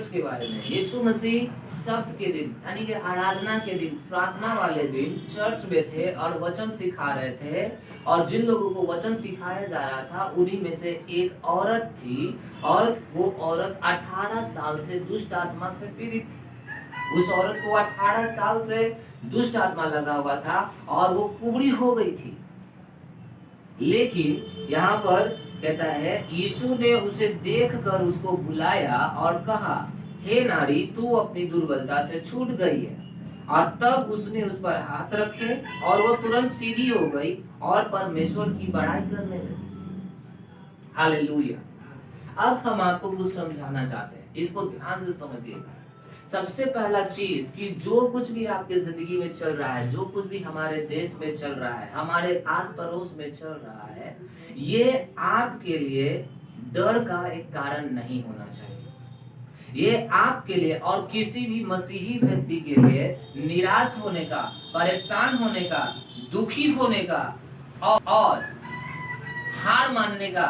Church के बारे में। यीशु मसीह सब्त के दिन यानी कि आराधना के दिन, प्रार्थना वाले दिन चर्च में थे और वचन सिखा रहे थे। और जिन लोगों को वचन सिखाया जा रहा था उन्हीं में से एक औरत थी, और वो औरत 18 साल से दुष्ट आत्मा से पीड़ित थी। उस औरत को 18 साल से दुष्ट आत्मा लगा हुआ था और वो कुबड़ी हो गई थी। लेकिन यहाँ पर कहता है यीशु ने उसे देखकर उसको बुलाया और कहा, हे नारी, तू अपनी दुर्बलता से छूट गई है। और तब उसने उस पर हाथ रखे और वो तुरंत सीधी हो गई और परमेश्वर की बड़ाई करने लगी। हालेलुया। अब हम आपको कुछ समझाना चाहते हैं, इसको ध्यान से समझिएगा। सबसे पहला चीज कि जो कुछ भी आपके जिंदगी में चल रहा है, जो कुछ भी हमारे देश में चल रहा है, हमारे आस पड़ोस में चल रहा है, ये आपके लिए डर का एक कारण नहीं होना चाहिए। ये आपके लिए और किसी भी मसीही व्यक्ति के लिए निराश होने का, परेशान होने का, दुखी होने का और हार मानने का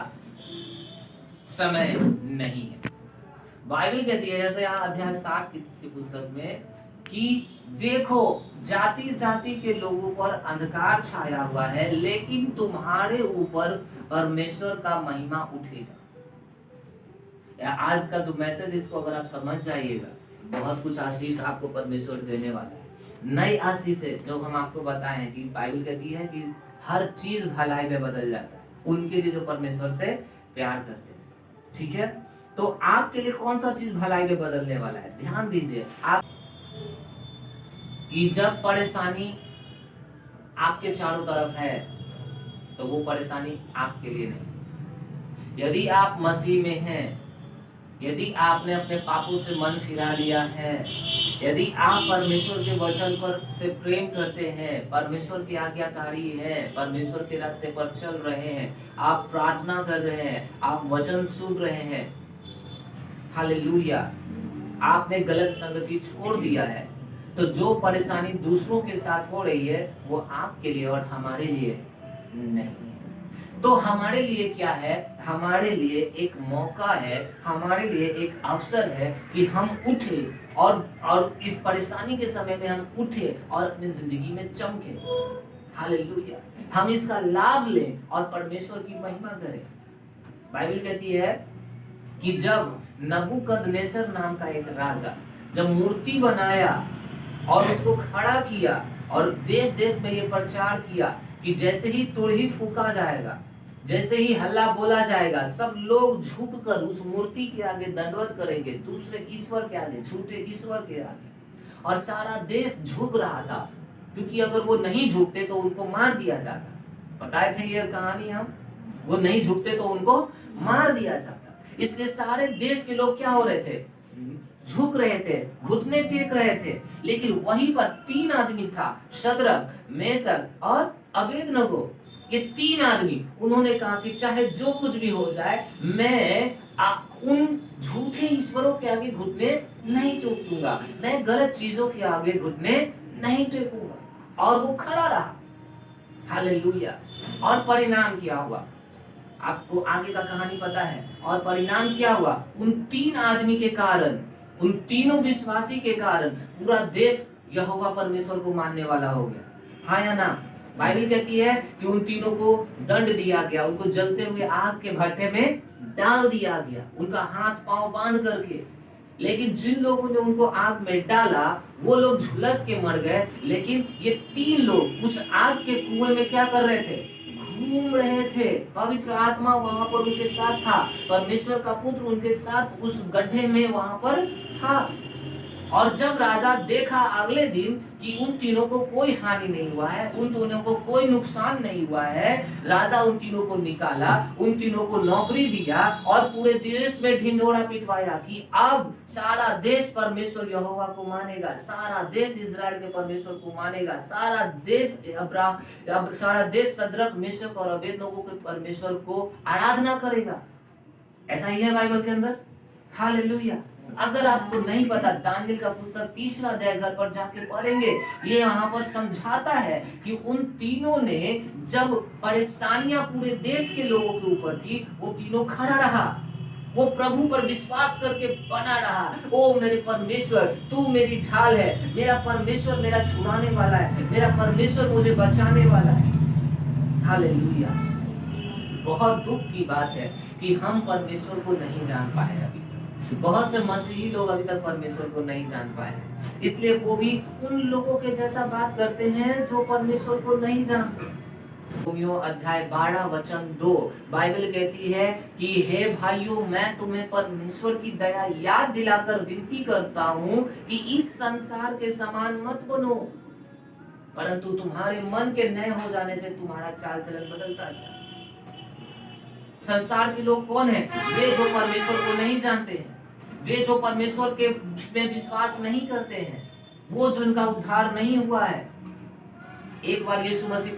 समय नहीं है। बाइबल कहती है, जैसे यहाँ अध्याय 60 की पुस्तक में, कि देखो जाति जाति के लोगों पर अंधकार छाया हुआ है, लेकिन तुम्हारे ऊपर परमेश्वर का महिमा उठेगा। आज का जो मैसेज, इसको अगर आप समझ जाइएगा, बहुत कुछ आशीष आपको परमेश्वर देने वाला है। नई आशीष है जो हम आपको बताए हैं कि बाइबल कहती है कि हर चीज भलाई में बदल जाता है उनके लिए जो परमेश्वर से प्यार करते हैं। ठीक है, तो आपके लिए कौन सा चीज भलाई में बदलने वाला है? ध्यान दीजिए आप कि जब परेशानी आपके चारों तरफ है तो वो परेशानी आपके लिए नहीं। यदि आप मसीह में हैं, यदि आपने अपने पापों से मन फिरा लिया है, यदि आप परमेश्वर के वचन पर से प्रेम करते हैं, परमेश्वर की आज्ञाकारी हैं, परमेश्वर के रास्ते पर चल रहे हैं, आप प्रार्थना कर रहे हैं, आप वचन सुन रहे हैं, हालेलुया, आपने गलत संगति छोड़ दिया है, तो जो परेशानी दूसरों के साथ हो रही है वो आपके लिए और हमारे लिए नहीं है। तो हमारे लिए क्या है? हमारे लिए एक मौका है, हमारे लिए एक अवसर है कि हम उठे और इस परेशानी के समय में हम उठे और अपनी जिंदगी में चमके। हालेलुया, हम इसका लाभ लें और परमेश्वर की महिमा करें। बाइबल कहती है कि जब नबूकदनेस्सर नाम का एक राजा जब मूर्ति बनाया और उसको खड़ा किया और देश देश में ये प्रचार किया कि जैसे ही तुरही फूका जाएगा, जैसे ही हल्ला बोला जाएगा, सब लोग झुककर उस मूर्ति के आगे दंडवत करेंगे, दूसरे ईश्वर के आगे, झूठे ईश्वर के आगे। और सारा देश झुक रहा था, क्योंकि अगर वो नहीं झुकते तो उनको मार दिया जाता। बताए थे ये कहानी हम, वो नहीं झुकते तो उनको मार दिया जाता। इसलिए सारे देश के लोग क्या हो रहे थे? झुक रहे थे, घुटने टेक रहे थे। लेकिन वहीं पर 3 आदमी था, शद्रक, मेशक और अबेदनगो। ये 3 आदमी, उन्होंने कहा कि चाहे जो कुछ भी हो जाए, मैं उन झूठे ईश्वरों के आगे घुटने नहीं टेकूंगा, मैं गलत चीजों के आगे घुटने नहीं टेकूंगा। और वो खड़ा रहा। हालेलुया। और परिणाम क्या हुआ? आपको आगे का कहानी पता है। और परिणाम क्या हुआ? उन 3 आदमी के कारण, उन तीनों विश्वासी के कारण पूरा देश यहोवा परमेश्वर को मानने वाला हो गया। हाँ या ना? बाइबल कहती है कि उन तीनों को दंड दिया गया, उनको जलते हुए आग के भट्टे में डाल दिया गया, उनका हाथ पांव बांध करके। लेकिन जिन लोगों ने उनको आग में डाला वो लोग झुलस के मर गए, लेकिन ये 3 लोग उस आग के कुएं में क्या कर रहे थे? घूम रहे थे। पवित्र आत्मा वहां पर उनके साथ था, परमेश्वर का पुत्र उनके साथ उस गड्ढे में वहां पर था। और जब राजा देखा अगले दिन कि उन तीनों को कोई हानि नहीं हुआ है, उन तीनों को कोई नुकसान नहीं हुआ है, राजा उन तीनों को निकाला, उन तीनों को नौकरी दिया और पूरे देश में ढिंढोरा पिटवाया कि अब सारा देश परमेश्वर यहोवा को मानेगा, सारा देश इजराइल के परमेश्वर को मानेगा, सारा देश शद्रक, मेशक और अबेदनगो के परमेश्वर को आराधना करेगा। ऐसा ही है बाइबल के अंदर। हालेलुया। अगर आपको नहीं पता, दानियेल का पुस्तक 3 अध्याय घर पर जाके पढ़ेंगे, ये यहाँ पर समझाता है कि उन तीनों ने जब परेशानियां पूरे देश के लोगों के ऊपर थी, वो तीनों खड़ा रहा, वो प्रभु पर विश्वास करके बना रहा। ओ मेरे परमेश्वर, तू मेरी ढाल है, मेरा परमेश्वर मेरा छुड़ाने वाला है, मेरा परमेश्वर मुझे बचाने वाला है। हालेलुया। बहुत दुख की बात है कि हम परमेश्वर को नहीं जान पाए अभी तक। बहुत से मसीही लोग अभी तक परमेश्वर को नहीं जान पाए, इसलिए वो भी उन लोगों के जैसा बात करते हैं जो परमेश्वर को नहीं जानते। रोमियो अध्याय 12 वचन 2 बाइबल कहती है कि हे भाइयों, मैं तुम्हें परमेश्वर की दया याद दिलाकर विनती करता हूँ कि इस संसार के समान मत बनो, परंतु तुम्हारे मन के नए हो जाने से तुम्हारा चाल चलन बदलता जाए। संसार के लोग कौन है? वे जो परमेश्वर को नहीं जानते हैं, वे जो परमेश्वर के में विश्वास नहीं करते हैं, वो जिनका उद्धार नहीं हुआ है। एक बार यीशु मसीह